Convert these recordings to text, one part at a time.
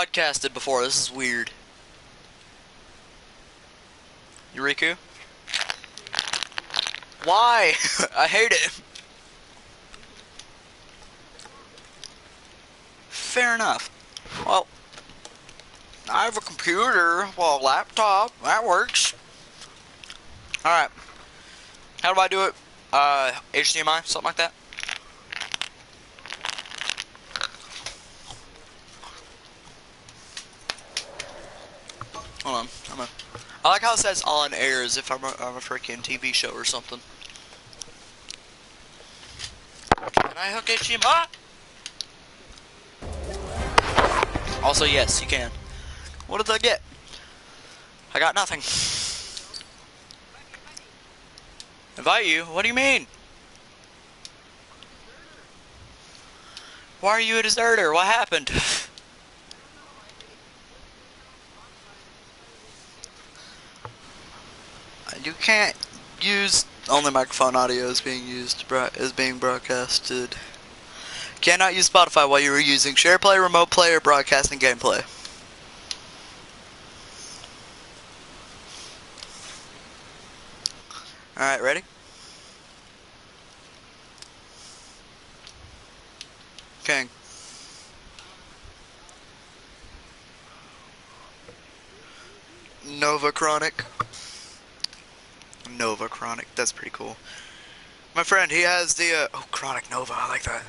broadcasted before. This is weird. Yuriku? Why? I hate it. Fair enough. Well, I have a computer, well, a laptop. That works. Alright. How do I do it? HDMI? Something like that? Hold on. I like how it says on air as if I'm a freaking TV show or something. Can I hook HDMI? Also, yes, you can. What did I get? I got nothing. Invite you? What do you mean? Why are you a deserter? What happened? You can't use only microphone audio is being used is being broadcasted. Cannot use Spotify while you are using SharePlay, Remote Play, or Broadcasting Gameplay. Alright, ready? King. Nova Chronic. Nova Chronic, that's pretty cool. My friend, he has the, oh, Chronic Nova, I like that.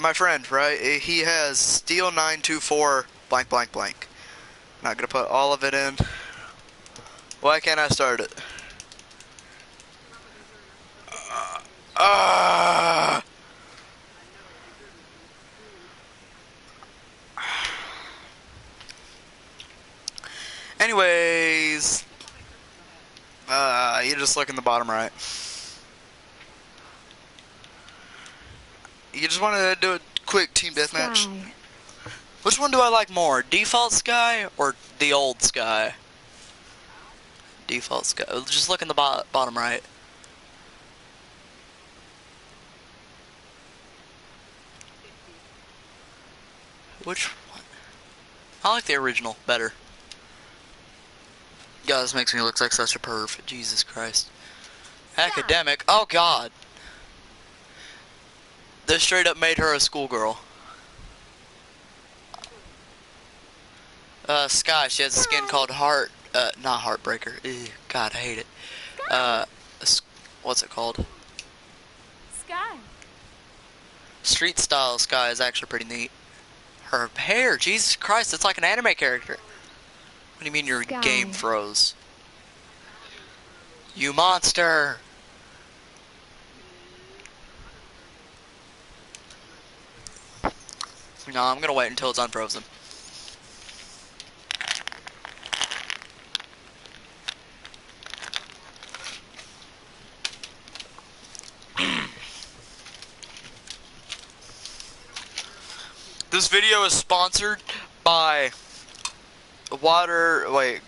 My friend, right, he has Steel 924 blank blank blank. Not gonna put all of it in. Why can't I start it? Anyways, you just look in the bottom right. You just want to do a quick team deathmatch. Which one do I like more, default Sky or the old Sky? Default Sky. Just look in the bottom right. Which one? I like the original better. God, this makes me look like such a perv. Jesus Christ. Academic? Oh God. They straight up made her a schoolgirl. Sky, she has a skin called not Heartbreaker. Ew, God, I hate it. What's it called? Sky. Street style Sky is actually pretty neat. Her hair, Jesus Christ, it's like an anime character. What do you mean your game froze? You monster! No, I'm gonna wait until it's unfrozen. This video is sponsored by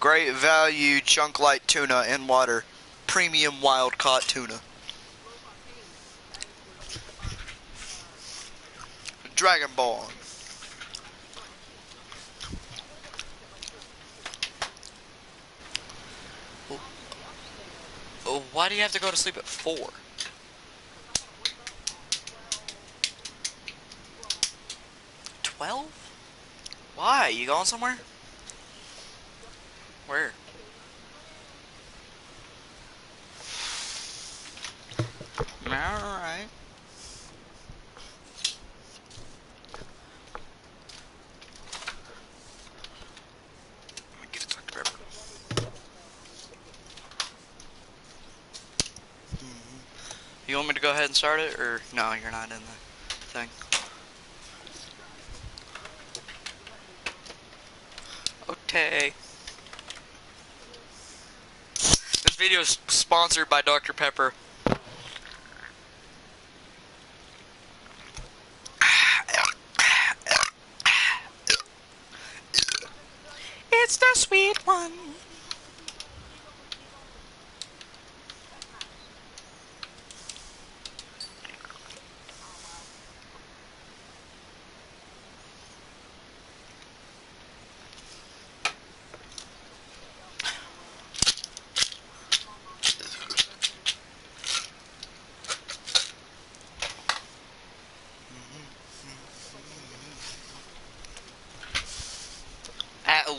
Great Value Chunk Light Tuna in Water. Premium wild caught tuna. Dragon Ball. Oh, why do you have to go to sleep at 4? $12? Why? You going somewhere? Where? Alright. You want me to go ahead and start it, or no, you're not in the thing? Okay. This video is sponsored by Dr. Pepper. It's the sweet one.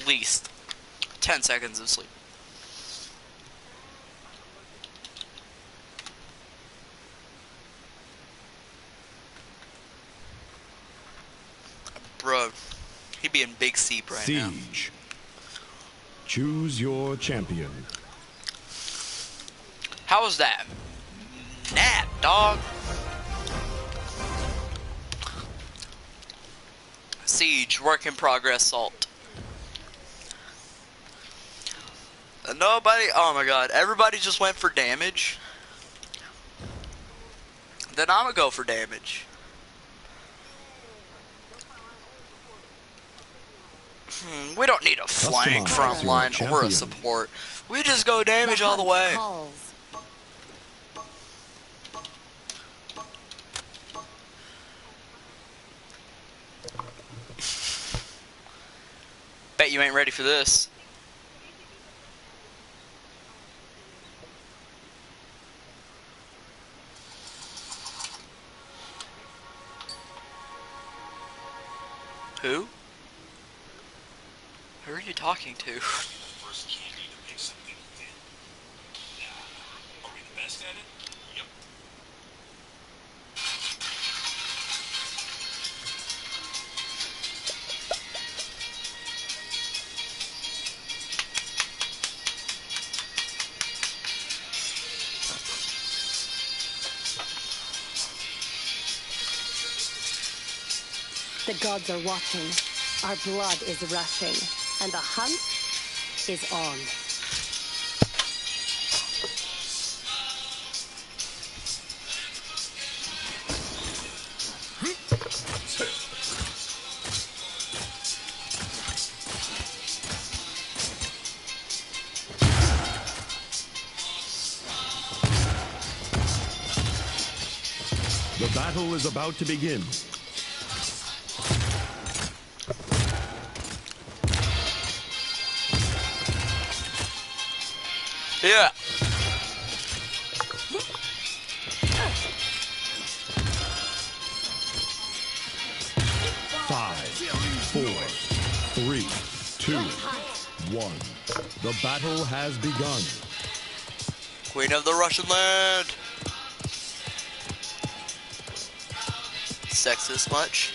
at least 10 seconds of sleep. Bro, he be in big seep right now. Siege. Choose your champion. How was that? Nat, dog. Siege, work in progress, salt. Nobody, oh my god, everybody just went for damage. Then I'm gonna go for damage. We don't need a flank, front line, or a support. We just go damage all the way. Bet you ain't ready for this. Who? Who are you talking to? First candy to pick something thin. Are we the best at it? Yep. The gods are watching. Our blood is rushing. And the hunt is on. The battle is about to begin. Yeah. Five, four, three, two, one. The battle has begun. Queen of the Russian land. Sexist much?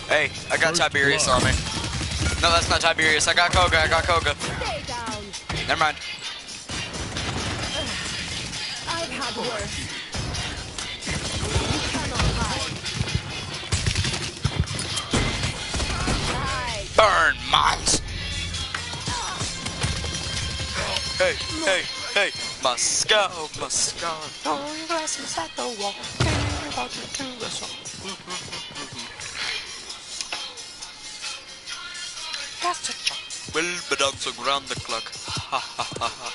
Hey, I got Tiberius on me. No, that's not Tiberius. I got Koga. Stay down. Never mind. I've had worse. You cannot hide. Burn, mines. Hey. Must go. No glasses at the wall. About to do the song. We'll be dancing around the clock. Ha ha ha ha.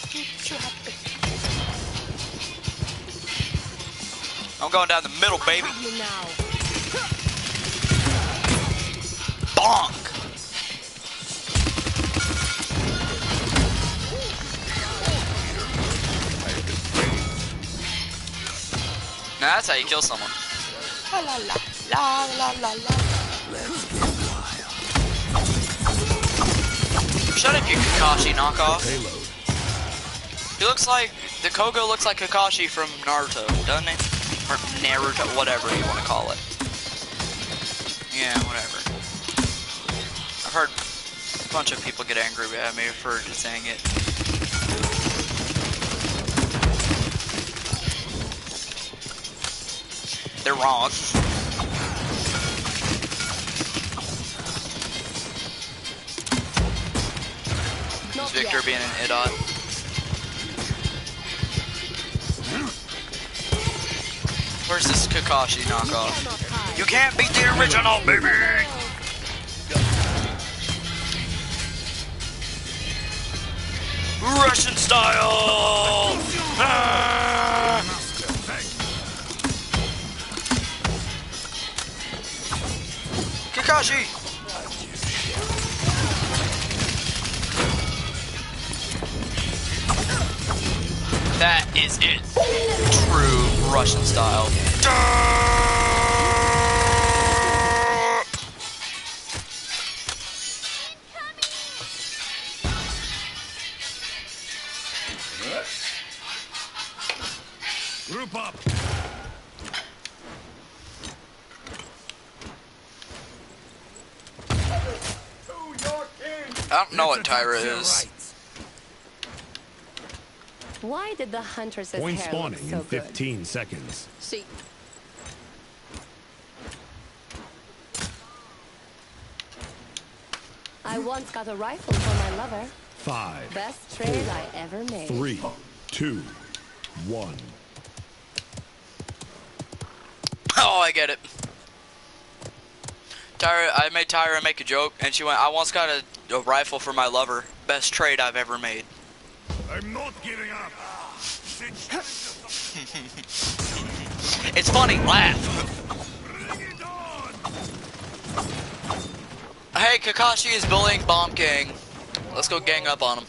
Keep you happy. I'm going down the middle, baby. Have you now. Bonk. Now that's how you kill someone. La la la. La la la la. Shut up, you Kakashi knockoff. He looks like the Koga looks like Kakashi from Naruto, doesn't it? Or Naruto, whatever you want to call it. Yeah, whatever. I've heard a bunch of people get angry at me for saying it. They're wrong. Is Victor being an idiot? Where's this Kakashi knockoff? You can't beat the original, baby! Russian style! Ah! Kakashi! That is it. True Russian style. Group up. I don't know what Tyra is. Why did the huntress's Point hair look spawning so in 15 seconds. good? I once got a rifle for my lover. 5, Best trade I ever made. 3, 2, 1. Oh, I get it. Tyra, I made Tyra make a joke, and she went, I once got a rifle for my lover. Best trade I've ever made. I'm not giving up. It's funny, laugh. Bring it on. Hey, Kakashi is bullying Bomb Gang. Let's go gang up on him.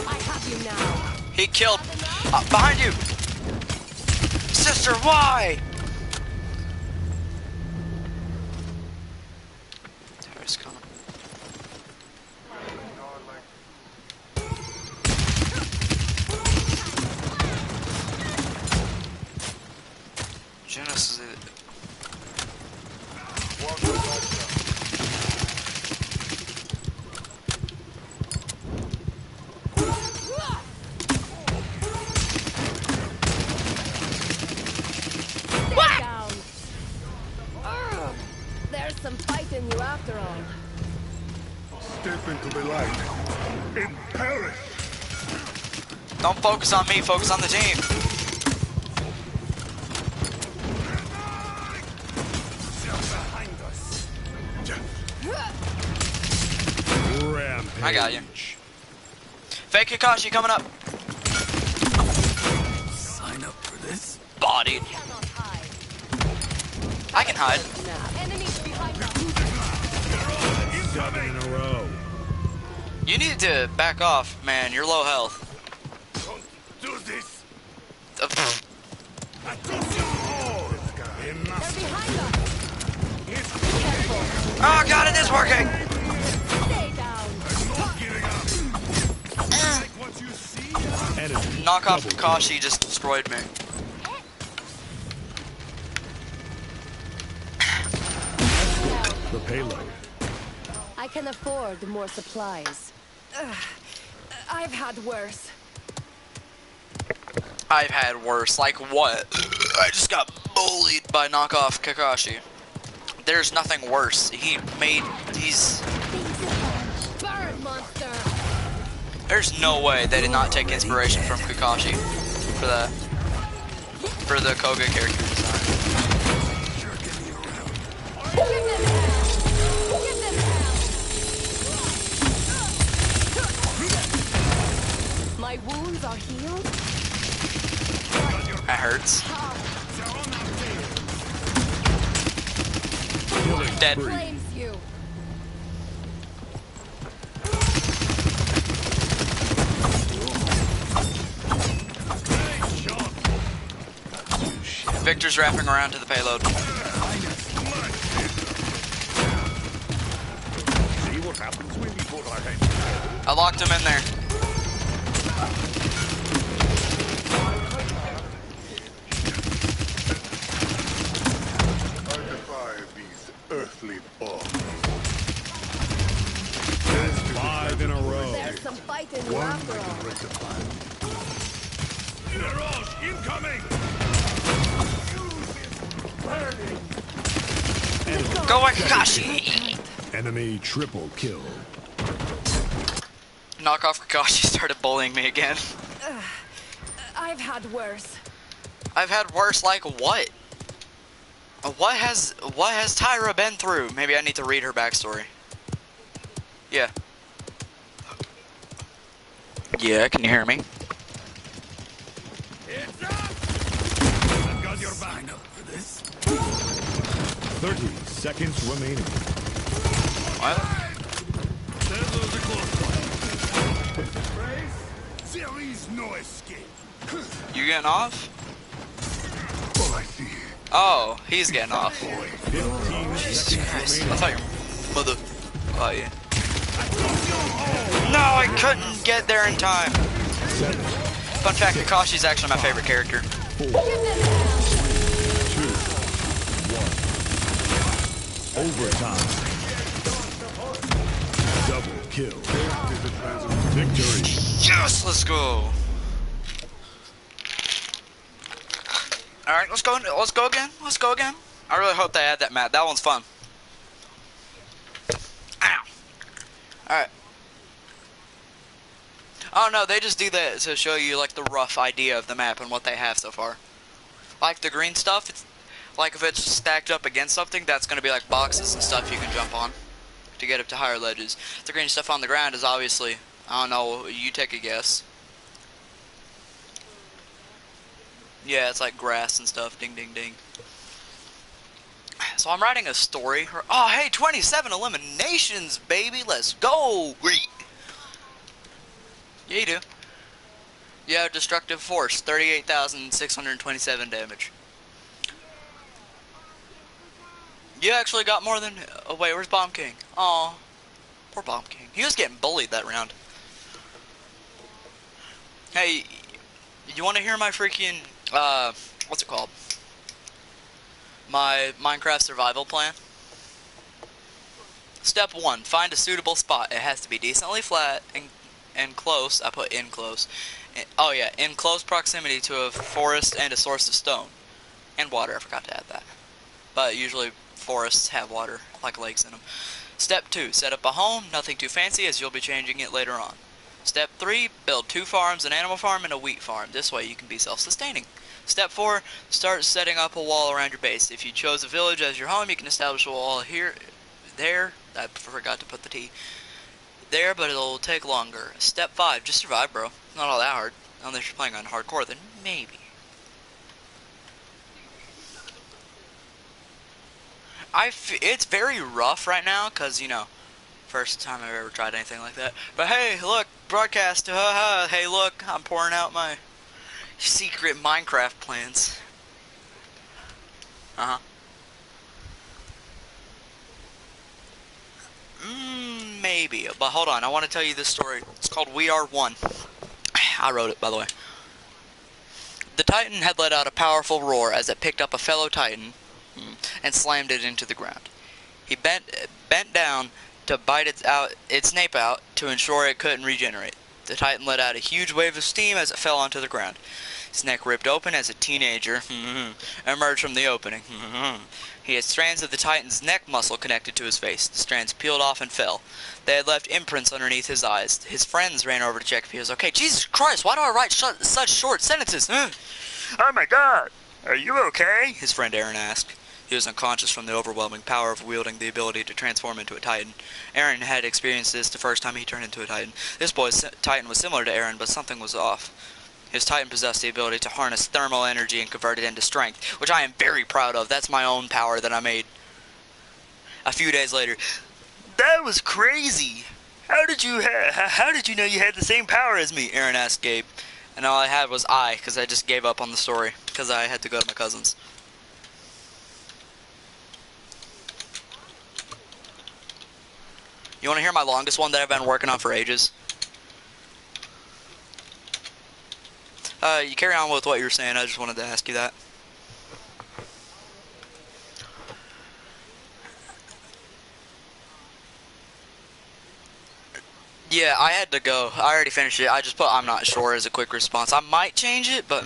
I have you now. He killed... behind you! Sister, why? Tyra's coming. Genesis is it. Stay down. There's some fight in you after all. Step into the light and perish. Don't focus on me, focus on the team. Rampage. I got you. Fake Kakashi coming up. Sign up for this. Bodied. Cannot hide. I can hide. Now, enemies behind us. 7 in a row. You need to back off, man. You're low health. Don't do this. Pfft. They're behind us. Careful. Oh god, it is working! Stay down. What you see? Enemy. Knock off Double Kakashi just destroyed me. The payload. I can afford more supplies. I've had worse. I've had worse. Like what? I just got bullied by knockoff Kakashi. There's nothing worse. He made these... Bird monster. There's no way they did not take inspiration from Kakashi for that. For the Koga character design. Give them hell. Give them hell. My wounds are healed. That hurts. Killing Dead. spree. Flames you. Victor's wrapping around to the payload. See what happens when we put our heads. I locked him in there. These earthly bombs. 5 in a row. There's some fight in you after all. Mirage incoming. Go away, Kakashi! Enemy triple kill. Knockoff Kakashi started bullying me again. I've had worse. I've had worse, like what? What has Tyra been through? Maybe I need to read her backstory. Yeah. Yeah, can you hear me? It's up. I've got your back. Sign up for this. 30 seconds remaining. What? There goes a close one. There is no escape. You getting off? All I see. Oh, he's getting off. 15 seconds I remaining. thought your mother. Oh yeah. No, I couldn't get there in time. 7, Fun fact: Kakashi's actually my favorite character. 4, 3, 2, 1. Overtime. Double kill. Victory. Yes, let's go. All right, let's go. Let's go again. Let's go again. I really hope they add that map. That one's fun. Ow. All right. Oh no, they just do that to show you like the rough idea of the map and what they have so far. Like the green stuff, it's like if it's stacked up against something, that's gonna be like boxes and stuff you can jump on to get up to higher ledges. The green stuff on the ground is obviously, I don't know, you take a guess. Yeah, it's like grass and stuff. Ding, ding, ding. So I'm writing a story. Oh, hey, 27 eliminations, baby. Let's go. Yeah, you do. Yeah, destructive force, 38,627 damage. You actually got more than... Oh, wait, where's Bomb King? Aw, poor Bomb King. He was getting bullied that round. Hey, you want to hear my freaking... what's it called? My Minecraft survival plan? Step 1, find a suitable spot. It has to be decently flat and close. I put in close. Oh yeah, in close proximity to a forest and a source of stone. And water, I forgot to add that. But usually forests have water, like lakes in them. Step 2, set up a home, nothing too fancy as you'll be changing it later on. Step 3, build 2 farms, an animal farm and a wheat farm. This way you can be self-sustaining. Step 4, start setting up a wall around your base. If you chose a village as your home, you can establish a wall here, there, I forgot to put the T, there, but it'll take longer. Step 5, just survive, bro. Not all that hard. Unless you're playing on hardcore, then maybe. It's very rough right now, because, you know, first time I've ever tried anything like that. But hey, look, broadcast, haha, hey look, I'm pouring out my secret Minecraft plans. Uh-huh. Maybe, but hold on, I want to tell you this story. It's called We Are One. I wrote it, by the way. The Titan had let out a powerful roar as it picked up a fellow Titan and slammed it into the ground. He bent down to bite its nape out to ensure it couldn't regenerate. The Titan let out a huge wave of steam as it fell onto the ground. His neck ripped open as a teenager emerged from the opening. He had strands of the Titan's neck muscle connected to his face. The strands peeled off and fell. They had left imprints underneath his eyes. His friends ran over to check if he was okay. Jesus Christ, why do I write such short sentences? Oh my God, are you okay? His friend Aaron asked. He was unconscious from the overwhelming power of wielding the ability to transform into a Titan. Aaron had experienced this the first time he turned into a Titan. This boy's Titan was similar to Aaron, but something was off. His Titan possessed the ability to harness thermal energy and convert it into strength, which I am very proud of. That's my own power that I made a few days later. That was crazy. How did you know you had the same power as me? Aaron asked Gabe. And all I had was because I just gave up on the story because I had to go to my cousin's. You want to hear my longest one that I've been working on for ages? You carry on with what you were saying. I just wanted to ask you that. Yeah, I had to go. I already finished it. I just put I'm not sure as a quick response. I might change it, but...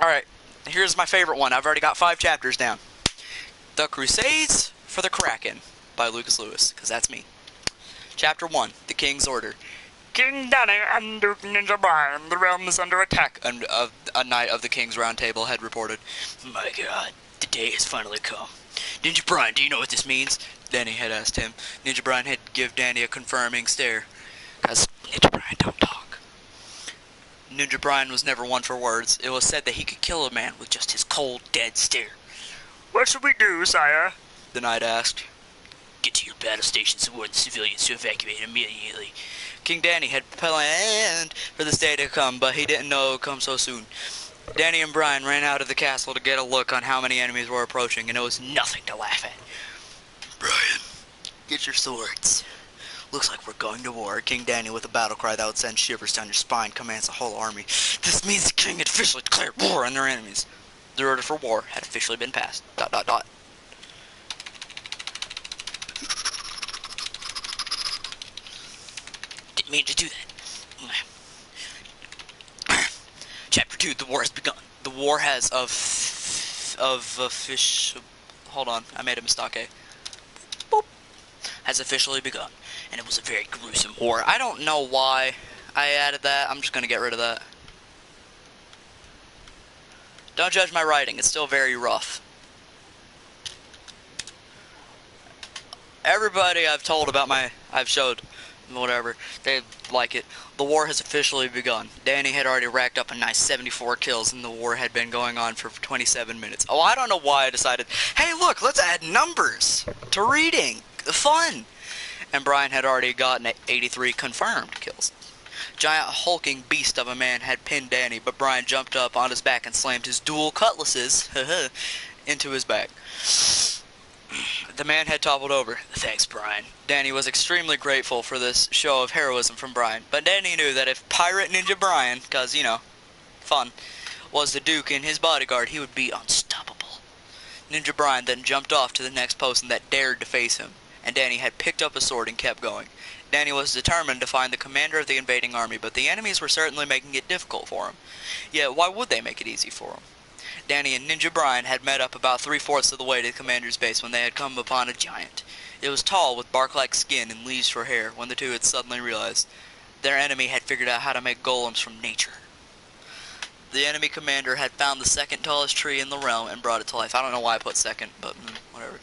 Alright, here's my favorite one. I've already got 5 chapters down. The Crusades for the Kraken by Lucas Lewis, because that's me. Chapter 1, The King's Order. King Danny and Duke Ninja Brian, the realm is under attack, and a knight of the King's Round Table had reported. My God, the day has finally come. Ninja Brian, do you know what this means? Danny had asked him. Ninja Brian had give Danny a confirming stare. Cause Ninja Brian don't talk. Ninja Brian was never one for words. It was said that he could kill a man with just his cold, dead stare. What should we do, sire? The knight asked. Get to your battle stations and warn the civilians to evacuate immediately. King Danny had planned for this day to come, but he didn't know it would come so soon. Danny and Brian ran out of the castle to get a look on how many enemies were approaching, and it was nothing to laugh at. Brian, get your swords. Looks like we're going to war. King Danny, with a battle cry that would send shivers down your spine, commands the whole army. This means the king had officially declared war on their enemies. The order for war had officially been passed. ... Didn't mean to do that. Chapter 2, the war has begun. The war has hold on, I made a mistake. Boop. Has officially begun. And it was a very gruesome war. I don't know why I added that. I'm just going to get rid of that. Don't judge my writing. It's still very rough. Everybody I've told about I've showed, whatever, they like it. The war has officially begun. Danny had already racked up a nice 74 kills, and the war had been going on for 27 minutes. Oh, I don't know why I decided, hey, look, let's add numbers to reading. Fun. And Brian had already gotten 83 confirmed kills. Giant hulking beast of a man had pinned Danny, but Brian jumped up on his back and slammed his dual cutlasses into his back. The man had toppled over. Thanks, Brian. Danny was extremely grateful for this show of heroism from Brian, but Danny knew that if Pirate Ninja Brian, cause, you know, fun, was the Duke and his bodyguard, he would be unstoppable. Ninja Brian then jumped off to the next post and that dared to face him, and Danny had picked up a sword and kept going. Danny was determined to find the commander of the invading army, but the enemies were certainly making it difficult for him. Yet, why would they make it easy for him? Danny and Ninja Brian had met up about 3/4 of the way to the commander's base when they had come upon a giant. It was tall, with bark-like skin and leaves for hair, when the two had suddenly realized their enemy had figured out how to make golems from nature. The enemy commander had found the second tallest tree in the realm and brought it to life. I don't know why I put second, but whatever.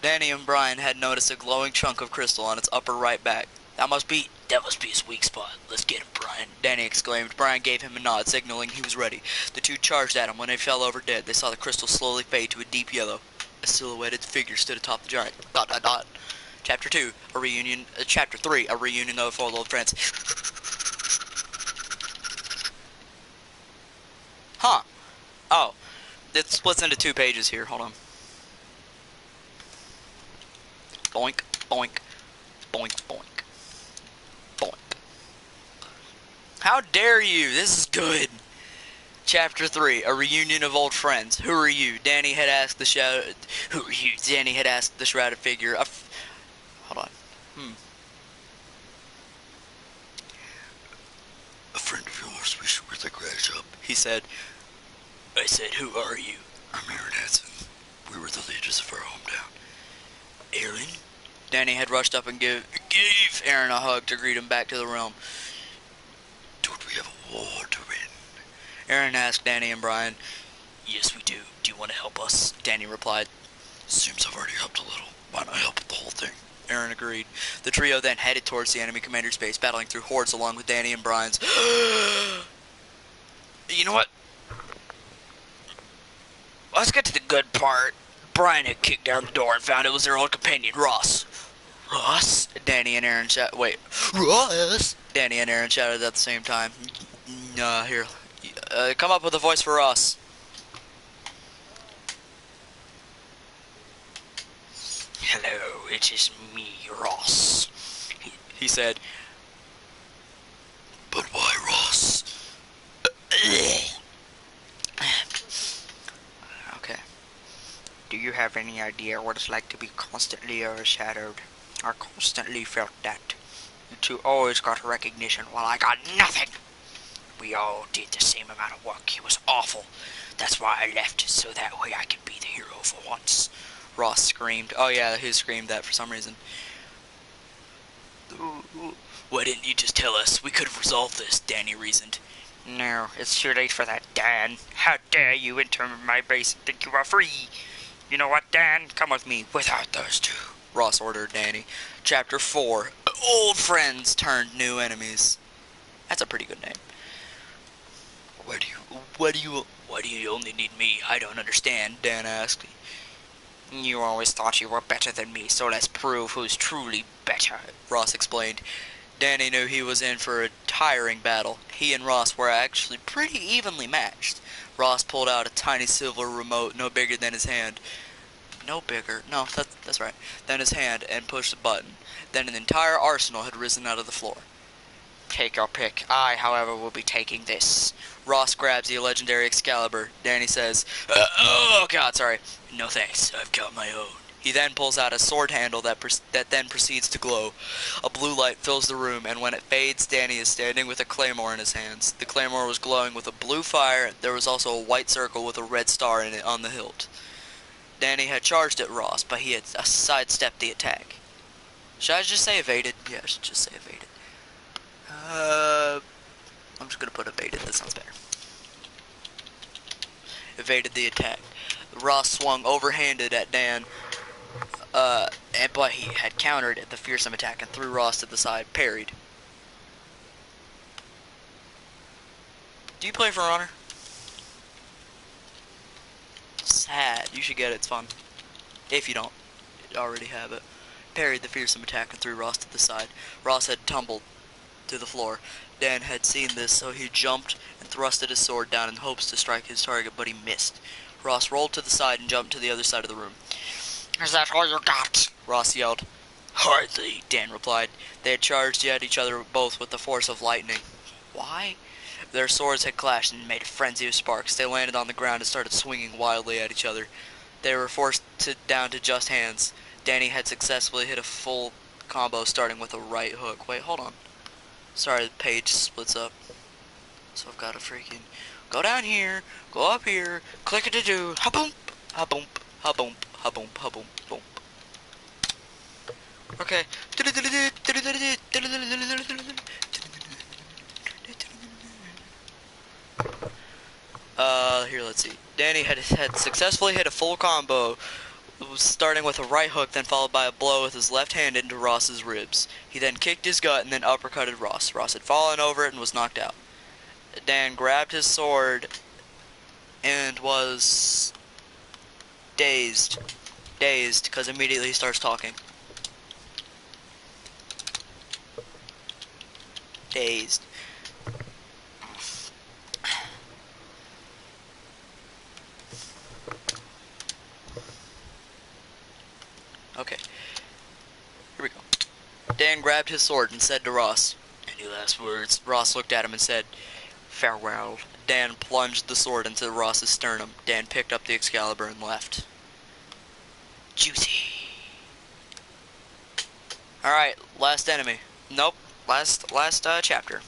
Danny and Brian had noticed a glowing chunk of crystal on its upper right back. That must be his weak spot. Let's get him, Brian, Danny exclaimed. Brian gave him a nod, signaling he was ready. The two charged at him. When they fell over dead, they saw the crystal slowly fade to a deep yellow. A silhouetted figure stood atop the giant. ... Chapter 2, a reunion. Chapter 3, a reunion of old friends. Huh. Oh. It splits into 2 pages here. Hold on. Boink, boink, boink, boink, boink. How dare you? This is good. Chapter 3, a reunion of old friends. Who are you? Danny had asked the shrouded. Who are you? Danny had asked the shrouded figure. Hold on. A friend of yours we should really crash up, he said. I said, who are you? I'm Aaron Hansen. We were the leaders of our hometown. Aaron? Danny had rushed up and gave Aaron a hug to greet him back to the realm. Don't we have a war to win? Aaron asked Danny and Brian. Yes, we do. Do you want to help us? Danny replied. Seems I've already helped a little. Why not help with the whole thing? Aaron agreed. The trio then headed towards the enemy commander's base, battling through hordes along with Danny and Brian's. You know what? Let's get to the good part. Brian had kicked down the door and found it was their old companion, Ross. Ross? Danny and Aaron shouted. Wait. Ross? Danny and Aaron shouted at the same time. Here. Come up with a voice for Ross. Hello, it is me, Ross. He said. But why Ross? Okay. Do you have any idea what it's like to be constantly overshadowed? I constantly felt that. You two always got recognition while I got nothing. We all did the same amount of work. It was awful. That's why I left, so that way I could be the hero for once. Ross screamed. Oh yeah, he screamed that for some reason. Why didn't you just tell us? We could have resolved this, Danny reasoned. No, it's too late for that, Dan. How dare you enter my base and think you are free? You know what, Dan? Come with me without those two, Ross ordered Danny. Chapter 4, Old Friends Turned New Enemies. That's a pretty good name. Why do you only need me? I don't understand, Dan asked. You always thought you were better than me, so let's prove who's truly better, Ross explained. Danny knew he was in for a tiring battle. He and Ross were actually pretty evenly matched. Ross pulled out a tiny silver remote no bigger than his hand. No bigger. No, that's right. Than his hand, and pushed a button. Then an entire arsenal had risen out of the floor. Take your pick. I, however, will be taking this. Ross grabs the legendary Excalibur. Danny says, oh god, sorry. No thanks, I've got my own. He then pulls out a sword handle that then proceeds to glow. A blue light fills the room, and when it fades, Danny is standing with a claymore in his hands. The claymore was glowing with a blue fire. There was also a white circle with a red star in it on the hilt. Danny had charged at Ross, but he had sidestepped the attack. Should I just say evaded? Yeah, I should just say evaded. I'm just gonna put evaded, that sounds better. Evaded the attack. Ross swung overhanded at Dan, but he had countered the fearsome attack and threw Ross to the side, parried. Do you play For Honor? Sad. You should get it, it's fun. If you don't already have it. Parried the fearsome attack and threw Ross to the side. Ross had tumbled to the floor. Dan had seen this, so he jumped and thrusted his sword down in hopes to strike his target, but he missed. Ross rolled to the side and jumped to the other side of the room. Is that all you got? Ross yelled. Hardly, Dan replied. They had charged at each other both with the force of lightning. Why? Their swords had clashed and made a frenzy of sparks. They landed on the ground and started swinging wildly at each other. They were forced down to just hands. Danny had successfully hit a full combo starting with a right hook. Wait, hold on. Sorry, the page splits up. So I've got to freaking go down here, go up here, click it to do, ha-boom, ha-boom, ha-boom, ha-boom, ha-boom, boom. Okay. Here, let's see. Danny had successfully hit a full combo, starting with a right hook, then followed by a blow with his left hand into Ross's ribs. He then kicked his gut and then uppercutted Ross. Ross had fallen over it and was knocked out. Dan grabbed his sword and was dazed, because immediately he starts talking. Dazed. Okay. Here we go. Dan grabbed his sword and said to Ross, "Any last words?" Ross looked at him and said, "Farewell." Dan plunged the sword into Ross's sternum. Dan picked up the Excalibur and left. Juicy. Alright, last enemy. Nope, last chapter.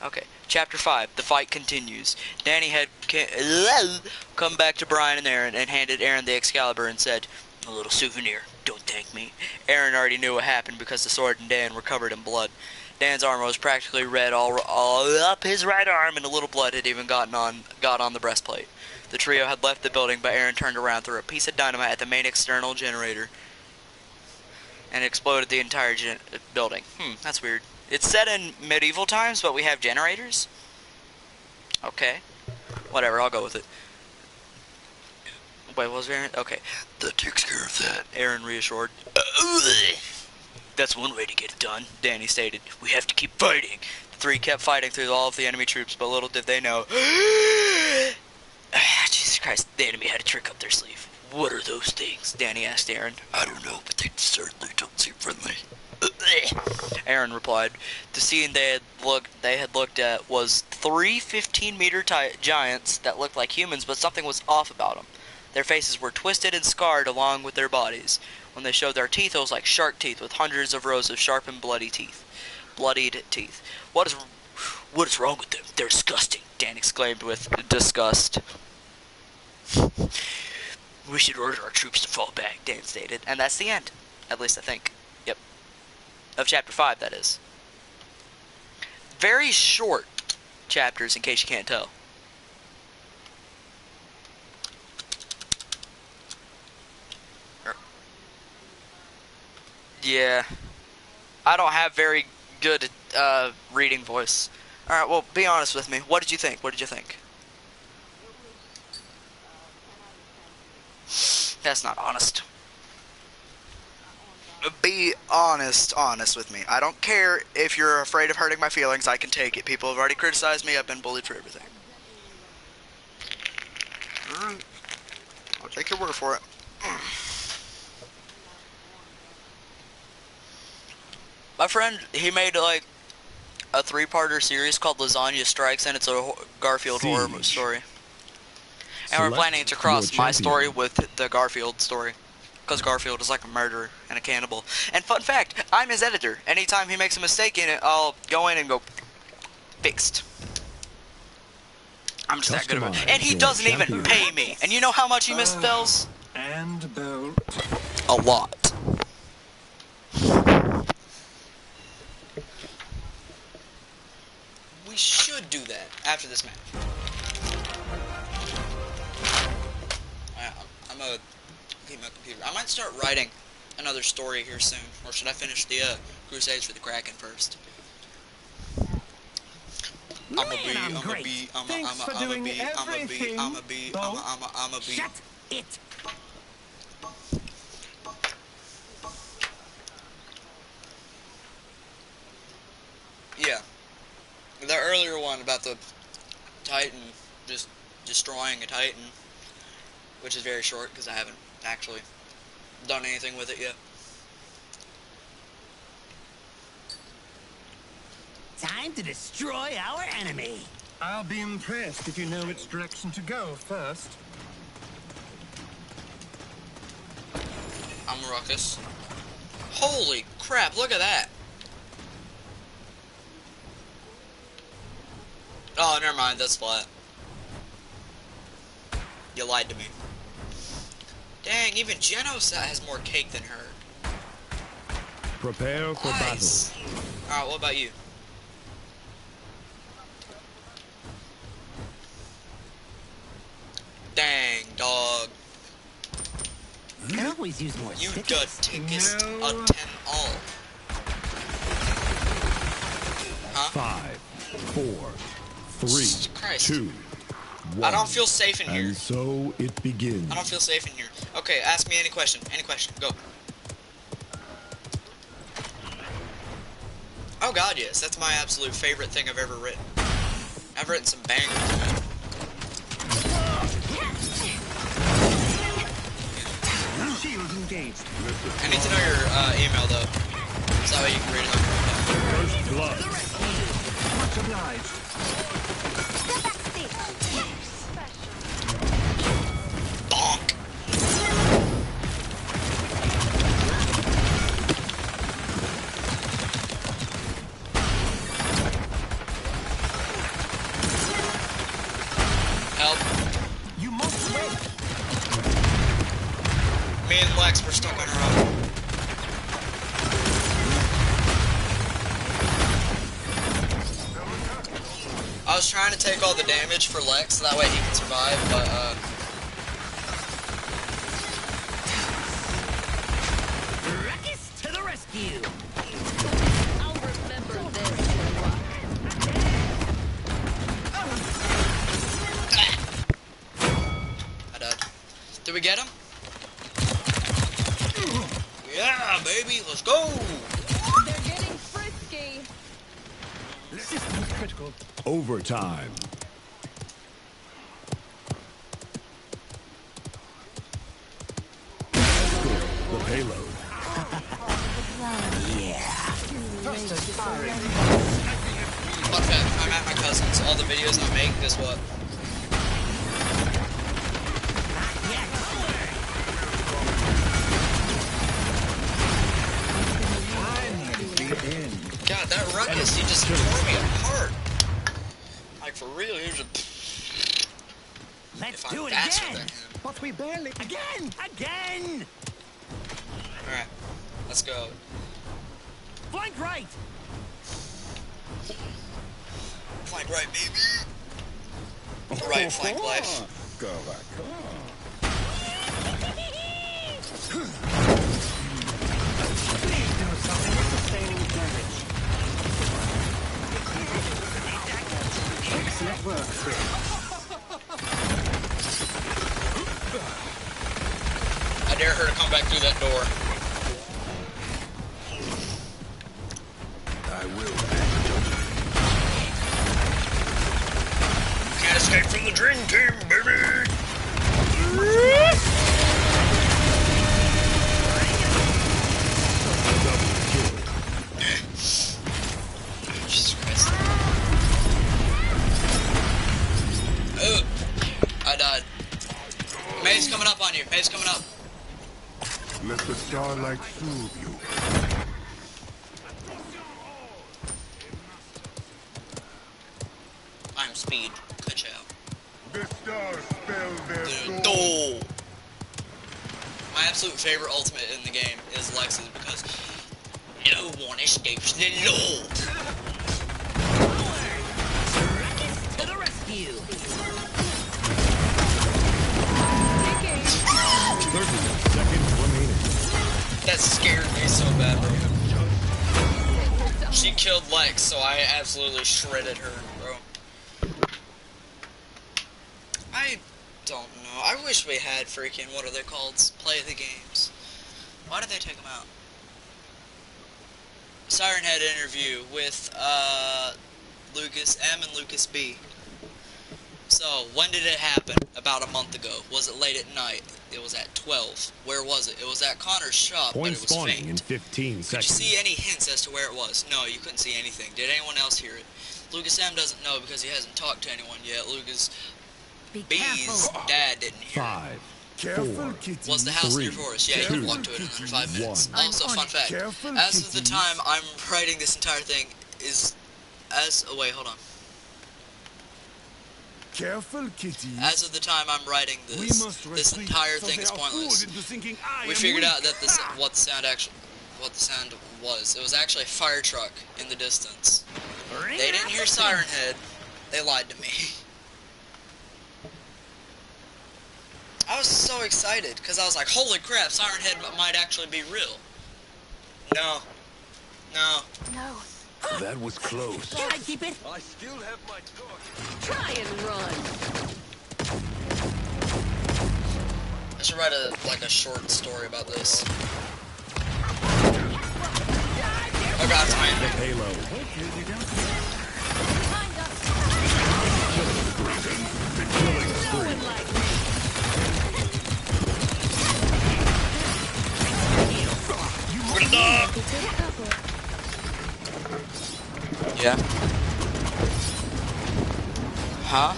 Okay, chapter 5, the fight continues. Danny had come back to Brian and Aaron and handed Aaron the Excalibur and said, "A little souvenir, don't thank me." Aaron already knew what happened because the sword and Dan were covered in blood. Dan's armor was practically red all up his right arm, and a little blood had even got on the breastplate. The trio had left the building, but Aaron turned around, threw a piece of dynamite at the main external generator, and exploded the entire building. That's weird. It's set in medieval times, but we have generators? Okay. Whatever, I'll go with it. Wait, what was Aaron? Okay. That takes care of that, Aaron reassured. That's one way to get it done, Danny stated. We have to keep fighting. The three kept fighting through all of the enemy troops, but little did they know. Jesus Christ, the enemy had a trick up their sleeve. What are those things? Danny asked Aaron. I don't know, but they certainly don't seem friendly. Aaron replied. The scene they had looked at was three 15-meter giants that looked like humans, but something was off about them. Their faces were twisted and scarred along with their bodies. When they showed their teeth, it was like shark teeth with hundreds of rows of sharp and bloodied teeth. What is wrong with them? They're disgusting, Dan exclaimed with disgust. We should order our troops to fall back, Dan stated. And that's the end. At least I think. Yep. Of chapter 5, that is. Very short chapters, in case you can't tell. Yeah. I don't have very good reading voice. Alright, well, be honest with me. What did you think? That's not honest. Be honest with me. I don't care if you're afraid of hurting my feelings. I can take it. People have already criticized me. I've been bullied for everything. Alright. I'll take your word for it. My friend, he made like a 3-parter series called Lasagna Strikes, and it's a Garfield horror story. And we're planning to cross my story with the Garfield story. Because Garfield is like a murderer and a cannibal. And fun fact, I'm his editor. Anytime he makes a mistake in it, I'll go in and go, fixed. I'm just that good of it. And he doesn't even pay me. And you know how much he misspells? And belt. A lot. We should do that after this match. I'm gonna keep my computer. I might start writing another story here soon. Or should I finish the Crusades for the Kraken first? I'ma be. Shut it. Yeah. The earlier one about the Titan just destroying a Titan, which is very short because I haven't actually done anything with it yet. Time to destroy our enemy. I'll be impressed if you know which direction to go first. I'm a ruckus. Holy crap, look at that. Oh, never mind, that's flat. You lied to me. Dang, even Genos has more cake than her. Prepare for Nice. Alright, what about you? Dang, dog. Can always use more You stickers. the tickest No. of 10 all. Huh? 5, 4, 3, Christ. 2, 1. I don't feel safe in here. And so it begins. I don't feel safe in here. Okay, ask me any question. Any question. Go. Oh god, yes. That's my absolute favorite thing I've ever written. I've written some bangers. Shield engaged. I need to know your email though. So that way you can read it on your phone. First blood. Much obliged. Bonk! Help. You must wait. Me and Lex were stuck on our own. I was trying to take all the damage for Lex, so that way he can survive, but, Ruckus to the rescue. I'll remember this. I died. Did we get him? Yeah, baby, let's go! They're getting frisky. Systems critical. Overtime. The payload. Fun fact, I'm at my cousin's. All the videos I make, guess what? God, that ruckus, he just tore me apart. Like, for real, he was just... Let's If I'm do it faster again. than him. But we barely. Again. Alright, let's go. Flank right. Flank right, baby. Right flank life. Go back. Please do something with sustaining damage. Excellent work, Chris. might soothe you. I'm speed. Good job. The stars spell their soul. No. My absolute favorite ultimate in the game is Lex's because no one escapes the law. To the rescue. 30 seconds remaining. That scared me so bad, bro. She killed Lex, so I absolutely shredded her, bro. I don't know. I wish we had freaking, what are they called? Play the games. Why did they take them out? Siren Head interview with Lucas M and Lucas B. So, when did it happen? About a month ago. Was it late at night? It was at 12. Where was it? It was at Connor's shop, but Point it was spawning in faint. 15 Did you seconds. see any hints as to where it was? No, you couldn't see anything. Did anyone else hear it? Lucas M doesn't know because he hasn't talked to anyone yet. Lucas Be B's careful. dad didn't hear it. 5, Careful, 4, kitty. Was the house in your 3, forest? Yeah, you can walk to it in under 5 minutes. one. Also, fun fact. Careful, As of the kitties. time I'm writing this entire thing is oh wait, hold on. Careful, kitty. As of the time I'm writing We this, must this retreat, entire so thing they is are pointless. fooled into thinking I We am figured weak. out that what the sound was. It was actually a fire truck in the distance. They didn't hear Siren Head. They lied to me. I was so excited because I was like, holy crap, Siren Head might actually be real. No. No. No. That was close. Can I keep it? I still have my torch. Try and run. I should write a short story about this. Oh god, it's my ending. Halo. Yeah. Huh?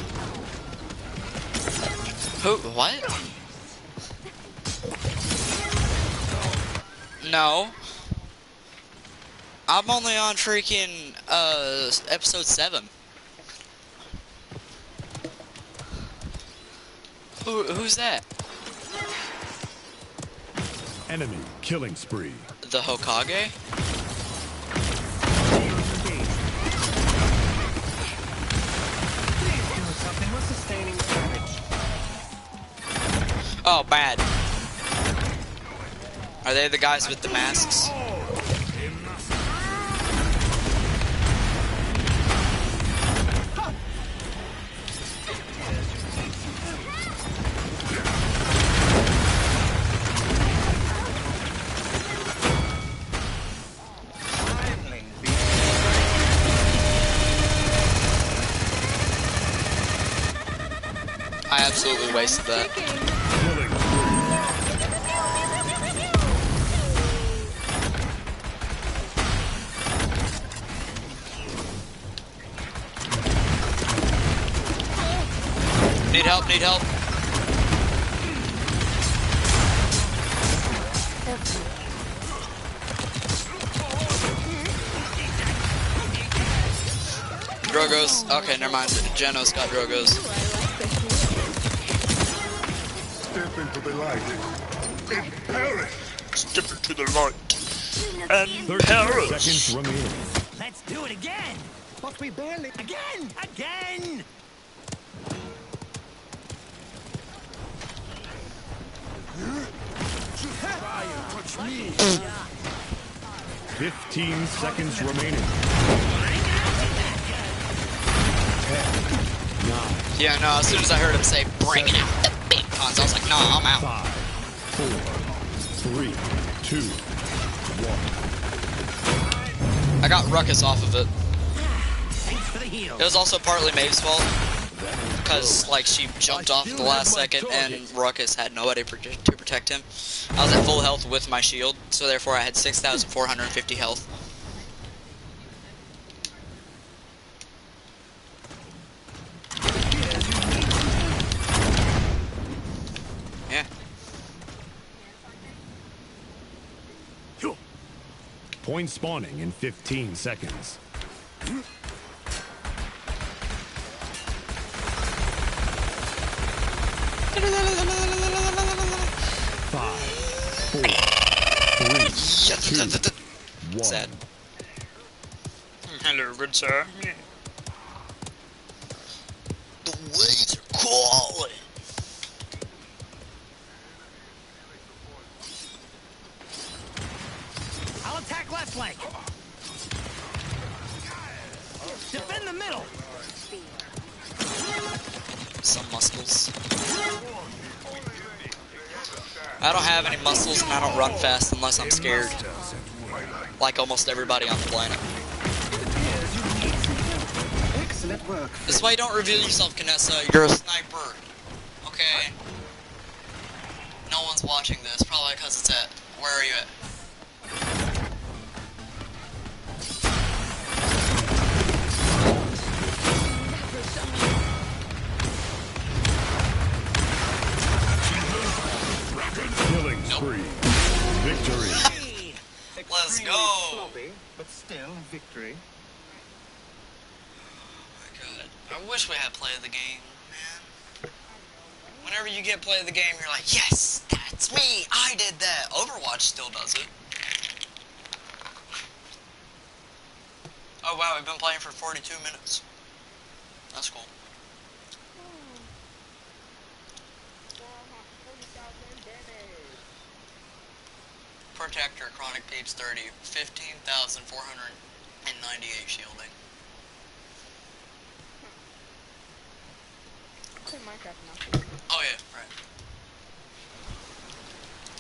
Who? What? No. I'm only on freaking, episode 7. Who's that? Enemy killing spree. The Hokage? Do something with sustaining damage. Oh, bad. Are they the guys with the masks? I absolutely wasted that. Killing Need help, need help. Drogos. Okay, never mind. Geno's got Drogos. Step into the light. And perish. Step into the light. And 30 seconds remaining. Let's do it again. But we barely. Again. Again. Fire, touch me. 15 seconds remaining. 9, yeah, no, as soon as I heard him say, bring it out the big guns, I was like, no, I'm out. 5, 4, 3, 2, 1. I got Ruckus off of it. Thanks for the heal. It was also partly Maeve's fault. Because, like, she jumped off at the last second and Ruckus had nobody to protect him. I was at full health with my shield, so therefore I had 6,450 health. Yeah. Point spawning in 15 seconds. 5, 4, 3, 2, 1. Sad. Hello, good sir. The waves are calling. I'll attack left flank. Defend the middle. Some muscles. I don't have any muscles and I don't run fast unless I'm scared. Like almost everybody on the planet. Excellent work. This is why you don't reveal yourself, Kanessa. You're a sniper. Okay? No one's watching this, probably because it's at... Where are you at? Killing spree. Victory. Let's go! Sloppy, but still victory. Oh my god. I wish we had play of the game, man. Whenever you get play of the game, you're like, yes, that's me, I did that. Overwatch still does it. Oh wow, we've been playing for 42 minutes. That's cool. Protector, chronic page 30, 15,498 shielding. Play Minecraft now. Oh yeah, right.